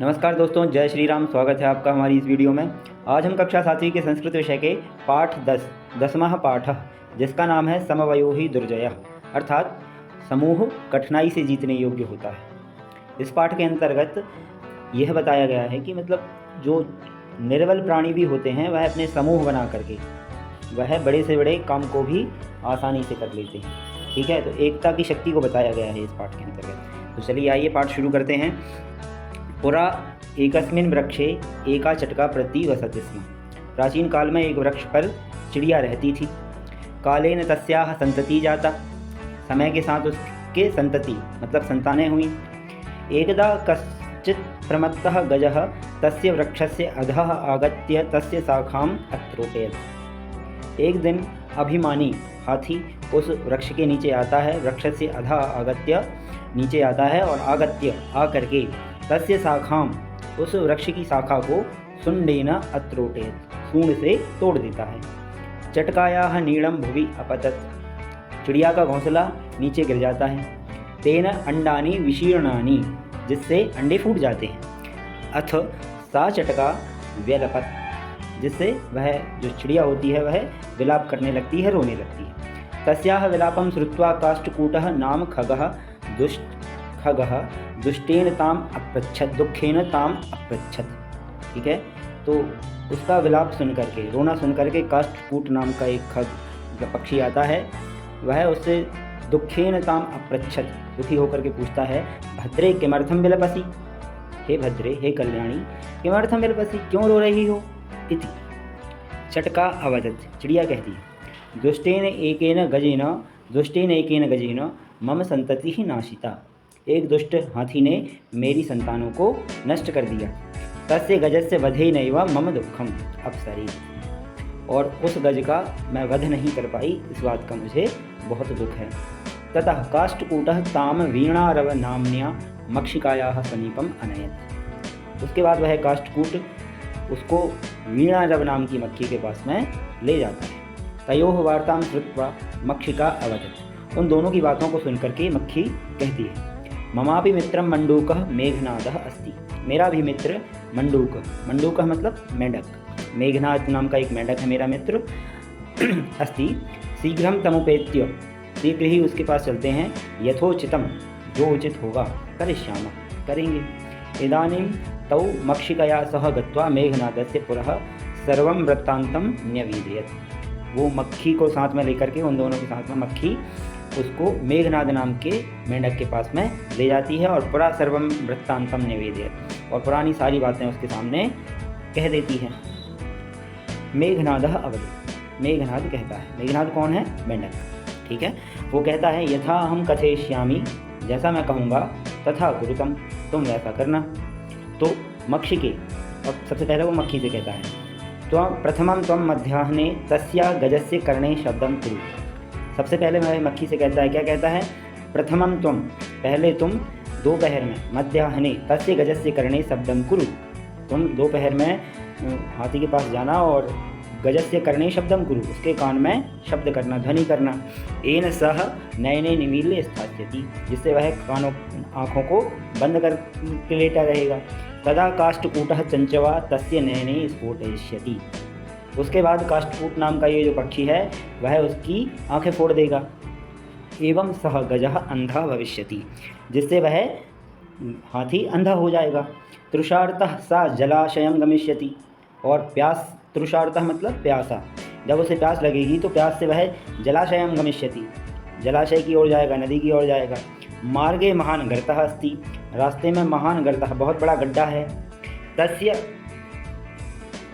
नमस्कार दोस्तों, जय श्री राम। स्वागत है आपका हमारी इस वीडियो में। आज हम कक्षा 7वीं के संस्कृत विषय के पाठ 10वां पाठ, जिसका नाम है समवयोहि दुर्जय, अर्थात समूह कठिनाई से जीतने योग्य होता है। इस पाठ के अंतर्गत यह बताया गया है कि मतलब जो निर्बल प्राणी भी होते हैं वह अपने समूह बना करके वह बड़े से बड़े काम को भी आसानी से कर लेते हैं। ठीक है, तो एकता की शक्ति को बताया गया है इस पाठ के अंतर्गत। तो चलिए आइए पाठ शुरू करते हैं। पुरा एकस्मिन् वृक्षे एका चटका प्रति वसति स्म। प्राचीन काल में एक वृक्ष पर चिड़िया रहती थी। कालेन तस्याह संतति जाता, समय के साथ उसके संतति मतलब संतानें हुई। एकदा कश्चित् प्रमत्तः गजः तस्य वृक्षस्य अधः आगत्य तस्य शाखाम् अत्रोटयत्। एक दिन अभिमानी हाथी उस वृक्ष के नीचे आता है, वृक्ष से अधः आगत्य नीचे आता है और आगत्य आकर के तस्य शाखाम उस वृक्ष की शाखा को सुंडेन अत्रोटेत, सूंड से तोड़ देता है। चटकायाः नीड़म भुवि अपतत, चिड़िया का घोंसला नीचे गिर जाता है। तेन अंडानि विशीर्णानि, जिससे अंडे फूट जाते हैं। अथ सा चटका व्यलपत, जिससे वह जो चिड़िया होती है वह विलाप करने लगती है, रोने लगती है। तस्याः विलापं श्रुत्वा काष्ठकूटः नाम खगः दुष्टेन ताम अपृच्छत, दुखेन ताम अपृच्छत। ठीक है, तो उसका विलाप सुन करके, रोना सुन करके काष्ठकूट नाम का एक खग पक्षी आता है। वह उससे दुखेन ताम अपृच्छत, दुखी होकर के पूछता है, भद्रे किमर्थम विलपसि, हे भद्रे हे कल्याणी, किमर्थम विलपसि, क्यों रो रही हो। इति चटका अवदत्, चिड़िया कहती है, दुष्टेन एकेन गजेन मम संतति ही नाशिता। एक दुष्ट हाथी ने मेरी संतानों को नष्ट कर दिया। तस्य गजस्य वधे नैव मम दुखम अपसरी, और उस गज का मैं वध नहीं कर पाई, इस बात का मुझे बहुत दुख है। ततः काष्ठकूटः ताम वीणारव नाम्न्या मक्षिकायाः समीपम अनयत्। उसके बाद वह काष्ठकूट उसको वीणारव नाम की मक्खी के पास में ले जाता है। तयोः वार्तां श्रुत्वा मक्षिका अवदत्, उन दोनों की बातों को सुनकर के मक्खी कहती है, ममापि मित्रं मंडूकः मेघनादः अस्ति, मेरा भी मित्र मंडूकः मतलब मेंढक, मेघनाद नाम का एक मेंढक है मेरा मित्र। अस्ति शीघ्रं तमुपेत्य, शीघ्र ही उसके पास चलते हैं। यथोचितम, जो उचित होगा, करिष्यामः, करेंगे। इदानीं तौ मक्षिकया सह गत्वा मेघनादस्य पुरः सर्वं वृत्तान्तं न्यवेदयत्। वो मक्खी को साथ में लेकर के, उन दोनों के साथ में मक्खी उसको मेघनाद नाम के मेंढक के पास में ले जाती है और पुरा सर्वम वृत्तांतम निवेदयत्, और पुरानी सारी बातें उसके सामने कह देती है। मेघनादः अवदत्, मेघनाद कहता है, मेघनाद कौन है, मेंढक। ठीक है, वो कहता है, यथा हम कथयिष्यामि, जैसा मैं कहूँगा, तथा कुरुतम, तुम वैसा करना। तो मक्षी के, और सबसे पहले वो मक्खी से कहता है, तो प्रथमं त्वं मध्याह्ने तस्या गजस्य कर्णे शब्दं कुरु। सबसे पहले मैं मक्खी से कहता है, क्या कहता है, प्रथमं त्वं, पहले तुम दोपहर में, मध्याह्ने तस्य गजस्य कर्णे शब्दं कुरु, तुम दोपहर में हाथी के पास जाना और गजस्य कर्णे शब्दं कुरु, उसके कान में शब्द करना, ध्वनि करना। येन सह नयने निमील्य स्थास्यति, जिससे वह कानों आँखों को बंद कर लेटा रहेगा। तदा काष्ठकूटः चंचवा तस्य नयने स्फोटयिष्यति, उसके बाद काष्ठकूट नाम का ये जो पक्षी है वह उसकी आंखें फोड़ देगा। एवं सह गजः अंधा भविष्यति, जिससे वह हाथी अंधा हो जाएगा। तृषार्तः सा जलाशयं गमिष्यति, और प्यास, तृषार्तः मतलब प्यासा, जब उसे प्यास लगेगी तो प्यास से वह जलाशयं गमिष्यति, जलाशय की ओर जाएगा, नदी की ओर जाएगा। मार्गे महान गर्तः अस्ति, रास्ते में महान गर्तः, बहुत बड़ा गड्ढा है। तस्य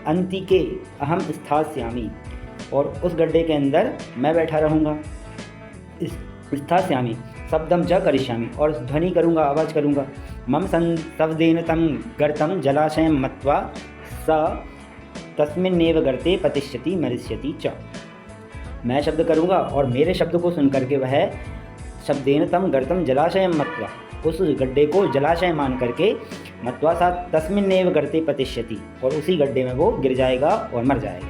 अंतिके अहम स्थास्यामि, और उस गड्ढे के अंदर मैं बैठा रहूँगा। स्थास्यामि शब्दम च करिष्यामि, और ध्वनि करूँगा, आवाज़ करूँगा। मम शब्देन तम गर्तं जलाशयं मत्वा स तस्मिन्नेव गर्ते पतिष्यति मरिष्यति च। मैं शब्द करूँगा और मेरे शब्द को सुन करके वह शब्देन तम गर्तं जलाशयं मत्वा, उस गड्ढे को जलाशय मान करके, मत्वा सा तस्मिन्नेव गर्ते पतिष्यति, और उसी गड्ढे में वो गिर जाएगा और मर जाएगा।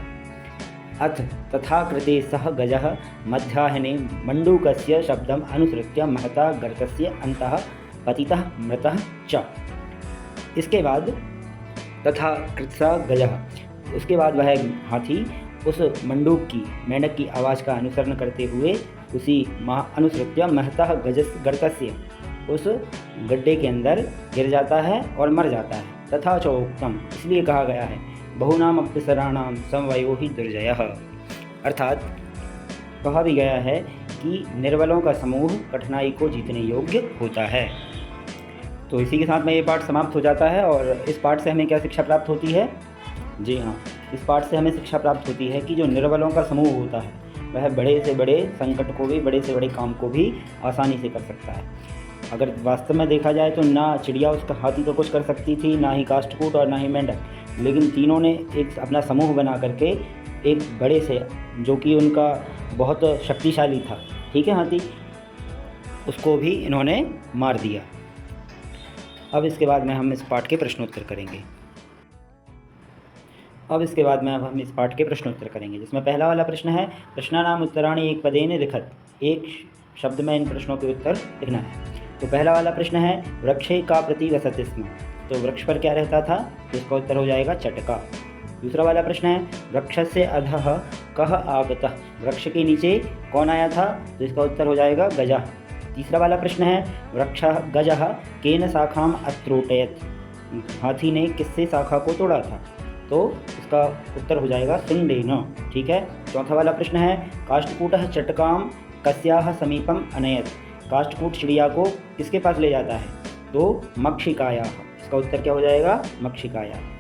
अथ तथा कृते सह गजः मध्याह्ने मंडूकस्य शब्दम अनुसृत्य महता गर्तस्य अंतः पतितः मृतः च। इसके बाद तथा कृत्सा गजः, उसके बाद वह हाथी उस मंडूक की, मेंढक की आवाज़ का अनुसरण करते हुए उसी अनुसृत्य महतः गजस गर्तस्य, उस गड्ढे के अंदर गिर जाता है और मर जाता है। तथा चोक्तम, इसलिए कहा गया है बहुनाम अप्सराणाम समवयो ही दुर्जयः, अर्थात कहा भी गया है कि निर्बलों का समूह कठिनाई को जीतने योग्य होता है। तो इसी के साथ में ये पाठ समाप्त हो जाता है। और इस पाठ से हमें क्या शिक्षा प्राप्त होती है? जी हाँ, इस पाठ से हमें शिक्षा प्राप्त होती है कि जो निर्बलों का समूह होता है वह बड़े से बड़े संकट को भी, बड़े से बड़े काम को भी आसानी से कर सकता है। अगर वास्तव में देखा जाए तो ना चिड़िया उसका हाथी तो कुछ कर सकती थी, ना ही काष्ठकूट और ना ही मेंढक, लेकिन तीनों ने एक अपना समूह बना करके एक बड़े से, जो कि उनका बहुत शक्तिशाली था, ठीक है, हाथी, उसको भी इन्होंने मार दिया। अब इसके बाद में हम इस पाठ के प्रश्नोत्तर करेंगे। जिसमें पहला वाला प्रश्न है, प्रश्नानाम उत्तराणि एक पदेन लिखत, एक शब्द में इन प्रश्नों के उत्तर लिखना है। तो पहला वाला प्रश्न है, वृक्षे का प्रति वसति स्म, तो वृक्ष पर क्या रहता था? तो इसका उत्तर हो जाएगा चटका। दूसरा वाला प्रश्न है, वृक्षस्य अधः कः आगतः, वृक्ष के नीचे कौन आया था? तो इसका उत्तर हो जाएगा गजः। तीसरा वाला प्रश्न है, वृक्षः गजः केन शाखाम अत्रोटयत्, हाथी ने किससे शाखा को तोड़ा था? तो इसका उत्तर हो जाएगा सिंडेन, ठीक है। चौथा वाला प्रश्न है, काष्ठकूटः चटकाम कस्याः समीपम अनयत्, काष्ठकूट चिड़िया को किसके पास ले जाता है? तो मक्षिकायाः, इसका उत्तर क्या हो जाएगा? मक्षिकायाः।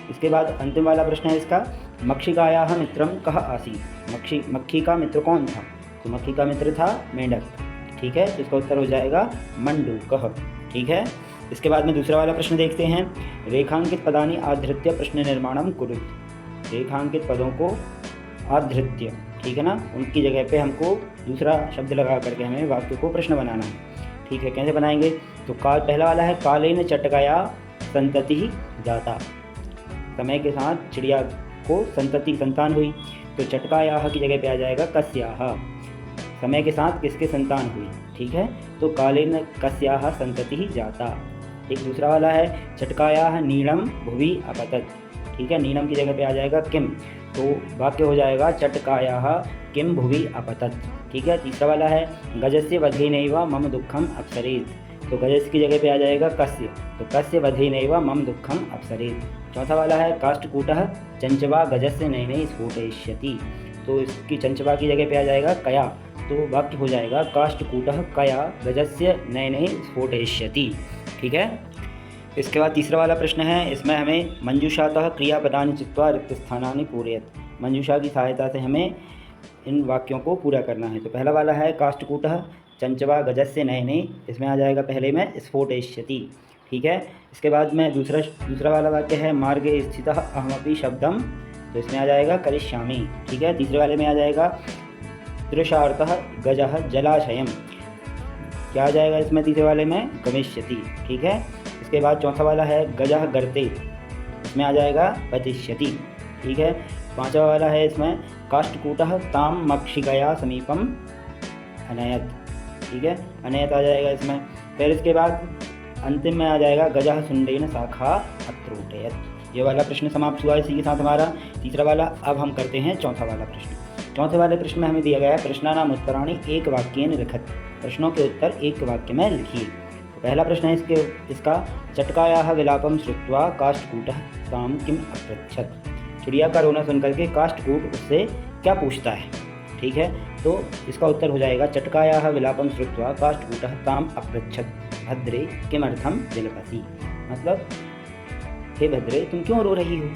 इसके बाद अंतिम वाला प्रश्न है इसका, मक्षिकायाः मित्रम कः आसीत्, मक्खी का मित्र कौन था? तो मक्खी का मित्र था मेंढक, ठीक है। तो इसका उत्तर हो जाएगा मंडूकः, ठीक है। इसके बाद में दूसरा वाला प्रश्न देखते हैं, रेखांकित पदानि आधृत्य प्रश्न निर्माणम कुरुत, रेखांकित पदों को आधृत्य, ठीक है ना, उनकी जगह पे हमको दूसरा शब्द लगा करके हमें वाक्य को प्रश्न बनाना है, ठीक है। कैसे बनाएंगे? तो पहला वाला है, कालेन चटकाया संतति जाता, समय के साथ चिड़िया को संतान हुई, तो चटकायाः की जगह पे आ जाएगा कस्याः, समय के साथ किसके संतान हुई, ठीक है। तो कालेन कस्याः संतति जाता। एक दूसरा वाला है, चटकायाः नीलम भुवि अपतत, ठीक है, नीलम की जगह पे आ जाएगा किम, तो वाक्य हो जाएगा चटकायाः किम भुवि अपतत, ठीक है। तीसरा वाला है, गजस्य वधेनैव मम दुःखम अपसरेत्, तो गजस्य की जगह पे आ जाएगा कस्य, तो कस्य वधेनैव मम दुःखम अपसरेत्। चौथा वाला है, काष्ठकूटः चंचवा गजस्य नयने स्फोटयिष्यति, तो इसकी चंचवा की जगह पे आ जाएगा कया, तो वाक्य हो जाएगा काष्ठकूटः कया गजस्य नयने स्फोटयिष्यति, ठीक है। इसके बाद तीसरा वाला प्रश्न है, इसमें हमें मंजूषातः क्रियापदानि चित्वा रिक्त स्थानानि पूरयत, मंजूषा की सहायता से हमें इन वाक्यों को पूरा करना है। तो पहला वाला है, काष्ठकूटः चंचवा गजस्य नयने, इसमें आ जाएगा पहले में स्फोटयिष्यति, ठीक है। इसके बाद में दूसरा वाला वाक्य है, मार्गे स्थितः अहमपि शब्दम, तो इसमें आ जाएगा करिष्यामि, ठीक है। तीसरे वाले में आ जाएगा तृषार्थः गजः जलाशयम, क्या आ जाएगा इसमें तीसरे वाले में? गमिष्यति, ठीक है। इसके बाद चौथा वाला है, गजः गर्ते, इसमें आ जाएगा पतिष्यति, ठीक है। पांचवा वाला है इसमें, काष्ठकूटः ताम मक्षिकया समीपम अनयत, ठीक है, अनयत आ जाएगा इसमें। फिर इसके बाद अंतिम में आ जाएगा, गजः सुंडेन शाखा अत्रोटयत। ये वाला प्रश्न समाप्त हुआ इसी के साथ हमारा तीसरा वाला। अब हम करते हैं चौथा वाला प्रश्न। चौथे वाले प्रश्न में हमें दिया गया है, प्रश्नानाम उत्तराणि एक वाक्येन लिखत, प्रश्नों के उत्तर एक वाक्य में लिखिए। तो पहला प्रश्न है इसका, चटकायाः विलापम श्रुत्वा काष्ठकूटः ताम किम अपृच्छत, चिड़िया का रोना सुन करके काष्ठकूट उससे क्या पूछता है, ठीक है। तो इसका उत्तर हो जाएगा, चटकायाः विलापम श्रुत्वा काष्ठकूटः ताम अपृच्छत भद्रे किमर्थम विलपति, मतलब हे भद्रे तुम क्यों रो रही हो।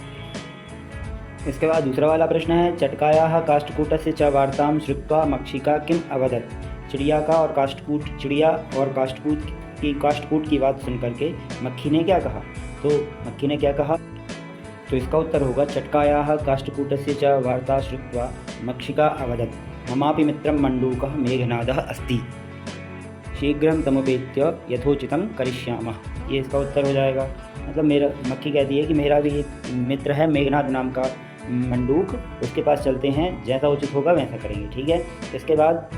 इसके बाद दूसरा वाला प्रश्न है, चटकायाः काष्ठकूटस्य च वार्तां श्रुत्वा मक्षिका किम अवदत्, चिड़िया और काष्ठकूट की बात सुन करके मक्खी ने क्या कहा। तो मक्खी ने क्या कहा, तो इसका उत्तर होगा, चटकायाः काष्ठकूटस्य च वार्ता श्रुत्वा मक्षिका अवदत् ममापि मित्रं मंडूकः मेघनादः अस्ति शीघ्रं तमुपेत्य यथोचितं करिष्यामः, ये इसका उत्तर हो जाएगा। मतलब मक्खी कहती है कि मेरा भी एक मित्र है मेघनाद नाम का मंडूक, उसके पास चलते हैं, जैसा उचित होगा वैसा करेंगे, ठीक है। इसके बाद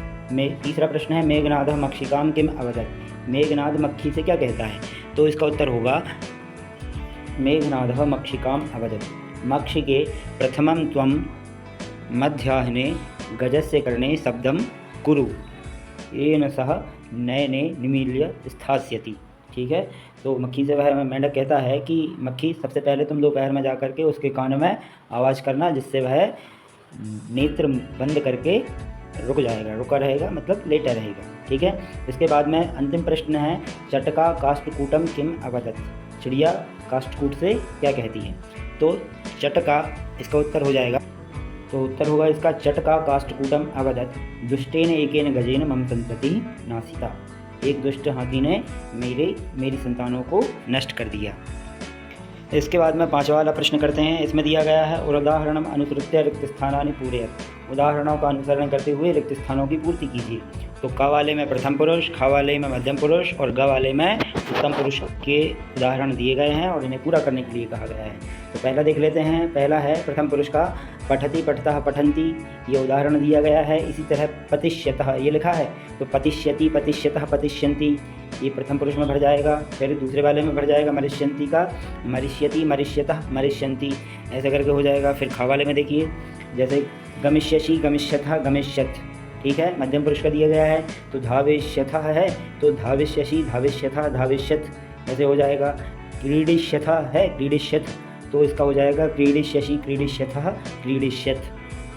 तीसरा प्रश्न है, मेघनादः मक्षिकां किम अवदत्, मेघनाद मक्खी से क्या कहता है। तो इसका उत्तर होगा, मेघनादः मक्षिकाम् अवदत्। मक्षिके प्रथमं त्वं मध्याह्ने गजस्य कर्णे शब्दं कुरु, येन सह नयने निमील्य स्थास्यति। ठीक है, तो मक्खी से वह मेंढक कहता है कि मक्खी सबसे पहले तुम दोपहर में जा करके उसके कानों में आवाज़ करना, जिससे वह नेत्र बंद करके रुक जाएगा, रुका रहेगा मतलब लेटा रहेगा। ठीक है, इसके बाद में अंतिम प्रश्न है, चटका काष्ठकूटम किम अवदत्। चिड़िया काष्ठकूट से क्या कहती है? तो चटका इसका उत्तर हो जाएगा, तो उत्तर होगा इसका चटका काष्ठकूटम अवदत् दुष्टेन एकेन गजेन मम संतति नासिता। एक दुष्ट हाथी ने मेरी संतानों को नष्ट कर दिया। इसके बाद में पांचवा वाला प्रश्न करते हैं। इसमें दिया गया है, उदाहरणम अनुसृत्य रिक्त स्थानानि पूरयत। उदाहरणों का अनुसरण करते हुए रिक्त स्थानों की पूर्ति कीजिए। तो क वाले में प्रथम पुरुष, ख वाले में मध्यम पुरुष और ग वाले में उत्तम पुरुष के उदाहरण दिए गए हैं और इन्हें पूरा करने के लिए कहा गया है। तो पहला देख लेते हैं। पहला है प्रथम पुरुष का, पठति पठतः पठन्ति, ये उदाहरण दिया गया है। इसी तरह पतिष्यतः ये लिखा है, तो पतिष्यति पतिष्यतः पतिष्यन्ति, ये प्रथम पुरुष में भर जाएगा। फिर दूसरे वाले में भर जाएगा मरिष्यन्ति का, मरिष्यति मरिष्यतः मरिष्यन्ति, ऐसे करके हो जाएगा। फिर ख वाले में देखिए, जैसे गमिष्यसि गमिष्यतः गमिष्यत। ठीक है, मध्यम पुरुष का दिया गया है, तो धाविष्यतः है तो धाविष्यसि धाविष्यतः धाविष्यत, ऐसे हो जाएगा। क्रीडिष्यतः है क्रीडिष्यत, तो इसका हो जाएगा क्रीडिष्यसि क्रीडिष्यतः क्रीडिष्यत।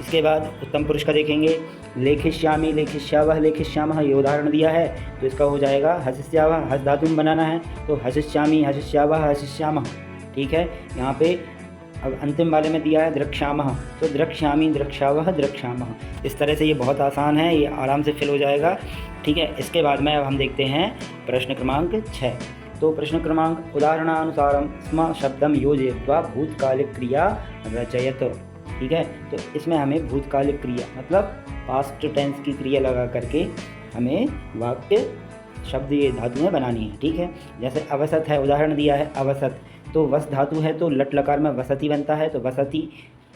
इसके बाद उत्तम पुरुष का देखेंगे, लेखिष्यामि लेखिष्यावः लेखिष्यामः, ये उदाहरण दिया है, तो इसका हो जाएगा हसिष्यावः, हस धातु में बनाना है, तो हसिष्यामि हसिष्यावः हसिष्यामः। ठीक है, यहाँ पे अब अंतिम वाले में दिया है द्रक्ष्यामः, तो द्रक्ष्यामि द्रक्ष्यावः द्रक्ष्यामः। इस तरह से ये बहुत आसान है, ये आराम से फिल हो जाएगा। ठीक है, इसके बाद में अब हम देखते हैं प्रश्न क्रमांक 6। तो प्रश्न क्रमांक, उदाहरणानुसारम स्म शब्दम योजयित्वा भूतकालिक क्रिया रचयत। ठीक है, तो इसमें हमें भूतकालिक क्रिया मतलब पास्ट टेंस की क्रिया लगा करके हमें वाक्य शब्द ये धातुएं बनानी है। ठीक है, जैसे अवसत है, उदाहरण दिया है अवसत, तो वस धातु है तो लट लकार में वसति बनता है, तो वसति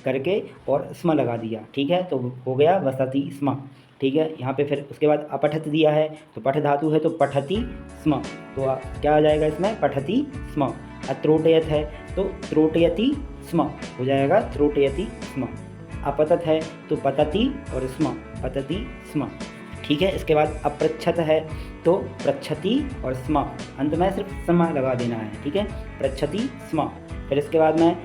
करके और स्म लगा दिया। ठीक है, तो हो गया वसति स्म। ठीक है, यहाँ पे फिर उसके बाद अपठत दिया है, तो पठ धातु है तो पठति स्म, तो क्या आ जाएगा इसमें पठति स्म। अत्रोटयत है तो त्रोटयति स्म हो जाएगा त्रोटयति स्म। अपतत है तो पतति और स्म पतति स्म। ठीक है, इसके बाद अपृच्छत है तो पृच्छति और स्म, अंत में सिर्फ स्म लगा देना है। ठीक है, पृच्छति स्म। फिर इसके बाद में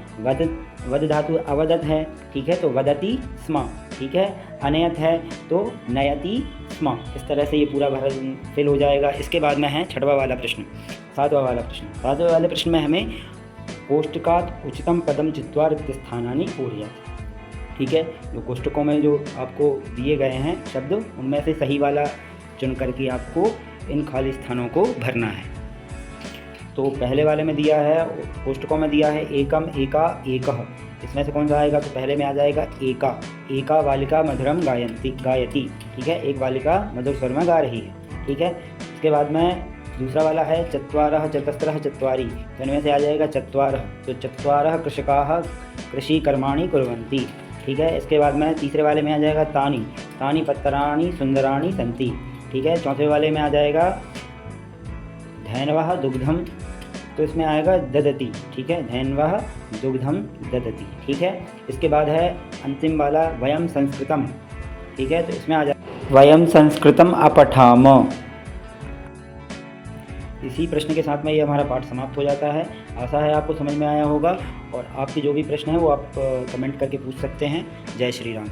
वद धातु अवदत है, ठीक है, तो वदति स्म। ठीक है, अनयत है तो नयति स्म। इस तरह से ये पूरा फिल हो जाएगा। इसके बाद में है छठवां वाला प्रश्न, सातवां वाला प्रश्न। सातवें वाले प्रश्न में हमें कोष्टकात् उचितम पदम चित्वा रिक्त स्थानानि पूरयत। ठीक है, जो कोष्टकों में जो आपको दिए गए हैं शब्द, उनमें से सही वाला चुन करके आपको इन खाली स्थानों को भरना है। तो पहले वाले में दिया है, कोष्टकों में दिया है एकम एका एकः, इसमें से कौन सा आएगा? तो पहले में आ जाएगा एका। एका बालिका मधुरम गायती। ठीक है, एक बालिका मधुर स्वर में गा रही है। ठीक है, इसके बाद में दूसरा वाला है चत्वारः चतस्रः चत्वारि, तो इनमें से आ जाएगा चत्वारः, तो चत्वारः कृषकाः कृषि कर्माणि कुर्वन्ति। ठीक है, इसके बाद में तीसरे वाले में आ जाएगा तानि पत्राणि सुंदराणि सन्ति। ठीक है, चौथे वाले में आ जाएगा धैनवः दुग्धम, तो इसमें आएगा ददति। ठीक है, धैनवः दुग्धम ददति। ठीक है, इसके बाद है अंतिम वाला वयम संस्कृतम। ठीक है, तो इसमें आ जाए वयम संस्कृतम अपठाम। इसी प्रश्न के साथ में ये हमारा पाठ समाप्त हो जाता है। आशा है आपको समझ में आया होगा, और आपके जो भी प्रश्न हैं वो आप कमेंट करके पूछ सकते हैं। जय श्री राम।